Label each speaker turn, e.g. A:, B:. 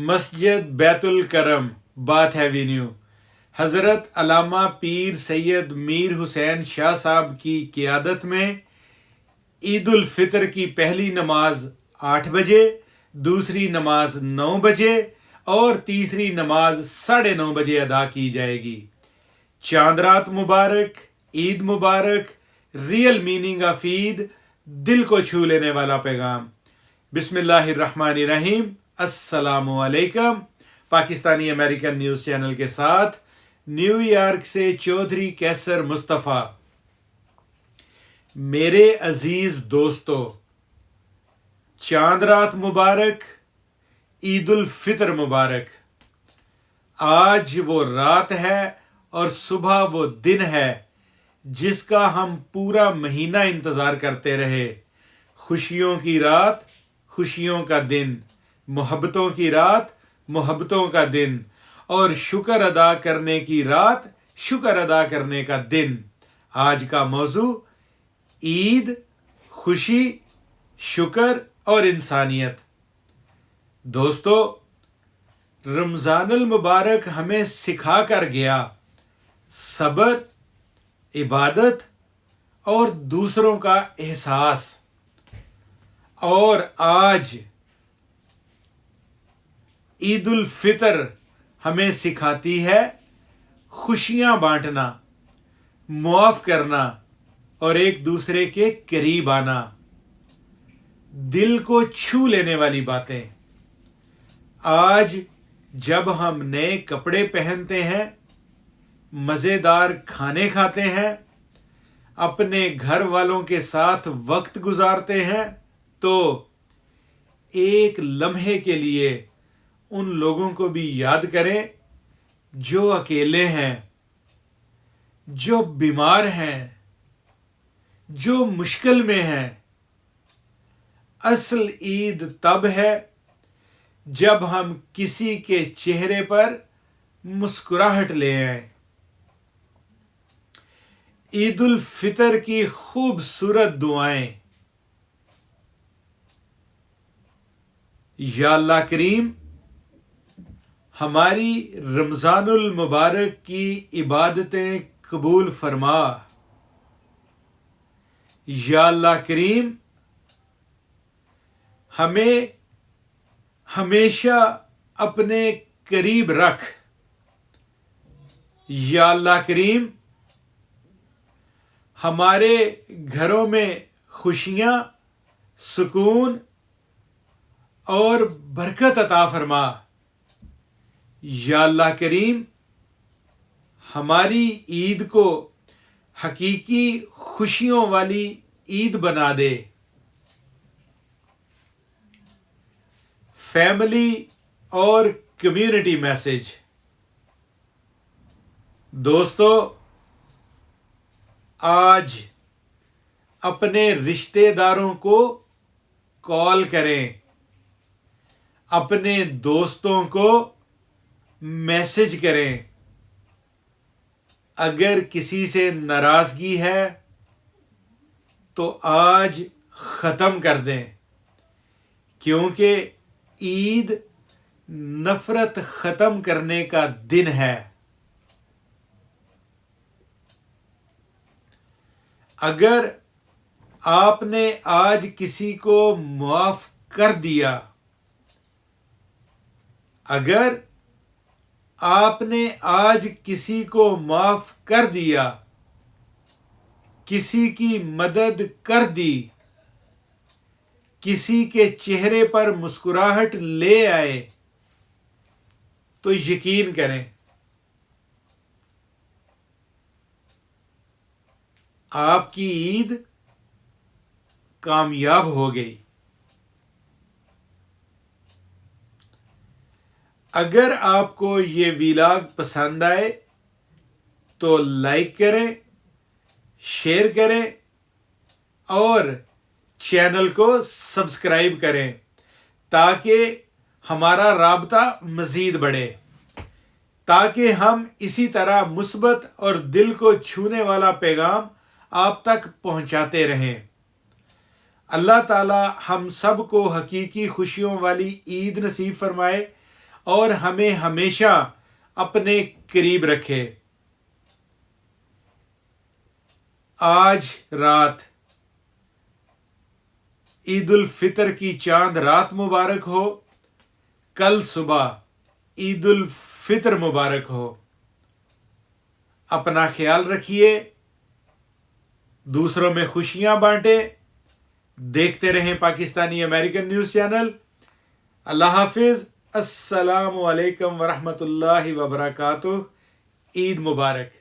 A: مسجد بیت Al-Karam bath avenue حضرت علامہ پیر سید میر حسین شاہ صاحب کی قیادت میں عید الفطر کی پہلی نماز 8 بجے، دوسری نماز 9 بجے اور تیسری نماز 9:30 بجے ادا کی جائے گی۔ چاند رات مبارک، عید مبارک، ریئل میننگ آف عید، دل کو چھو لینے والا پیغام۔ بسم اللہ الرحمن الرحیم۔ السلام علیکم۔ پاکستانی امریکن نیوز چینل کے ساتھ نیو یارک سے چودھری کیسر مصطفیٰ۔ میرے عزیز دوستو، چاند رات مبارک، عید الفطر مبارک۔ آج وہ رات ہے اور صبح وہ دن ہے جس کا ہم پورا مہینہ انتظار کرتے رہے۔ خوشیوں کی رات، خوشیوں کا دن، محبتوں کی رات، محبتوں کا دن، اور شکر ادا کرنے کی رات، شکر ادا کرنے کا دن۔ آج کا موضوع عید، خوشی، شکر اور انسانیت۔ دوستو، رمضان المبارک ہمیں سکھا کر گیا صبر، عبادت اور دوسروں کا احساس، اور آج عید الفطر ہمیں سکھاتی ہے خوشیاں بانٹنا، معاف کرنا اور ایک دوسرے کے قریب آنا، دل کو چھو لینے والی باتیں۔ آج جب ہم نئے کپڑے پہنتے ہیں، مزیدار کھانے کھاتے ہیں، اپنے گھر والوں کے ساتھ وقت گزارتے ہیں، تو ایک لمحے کے لیے ان لوگوں کو بھی یاد کریں جو اکیلے ہیں، جو بیمار ہیں، جو مشکل میں ہیں۔ اصل عید تب ہے جب ہم کسی کے چہرے پر مسکراہٹ لے آئیں۔ عید الفطر کی خوبصورت دعائیں۔ یا اللہ کریم، ہماری رمضان المبارک کی عبادتیں قبول فرما۔ یا اللہ کریم، ہمیں ہمیشہ اپنے قریب رکھ۔ یا اللہ کریم، ہمارے گھروں میں خوشیاں، سکون اور برکت عطا فرما۔ یا اللہ کریم، ہماری عید کو حقیقی خوشیوں والی عید بنا دے۔ فیملی اور کمیونٹی میسج۔ دوستو، آج اپنے رشتہ داروں کو کال کریں، اپنے دوستوں کو میسج کریں۔ اگر کسی سے ناراضگی ہے تو آج ختم کر دیں، کیونکہ عید نفرت ختم کرنے کا دن ہے۔ اگر آپ نے آج کسی کو معاف کر دیا، اگر آپ نے آج کسی کو معاف کر دیا، کسی کی مدد کر دی، کسی کے چہرے پر مسکراہٹ لے آئے، تو یقین کریں آپ کی عید کامیاب ہو گئی۔ اگر آپ کو یہ ویلاگ پسند آئے تو لائک کریں، شیئر کریں اور چینل کو سبسکرائب کریں تاکہ ہمارا رابطہ مزید بڑھے، تاکہ ہم اسی طرح مثبت اور دل کو چھونے والا پیغام آپ تک پہنچاتے رہیں۔ اللہ تعالی ہم سب کو حقیقی خوشیوں والی عید نصیب فرمائے۔ اور ہمیں ہمیشہ اپنے قریب رکھے۔ آج رات عید الفطر کی چاند رات مبارک ہو، کل صبح عید الفطر مبارک ہو۔ اپنا خیال رکھیے، دوسروں میں خوشیاں بانٹیں۔ دیکھتے رہیں پاکستانی امریکن نیوز چینل۔ اللہ حافظ۔ السلام علیکم ورحمۃ اللہ وبرکاتہ۔ عید مبارک۔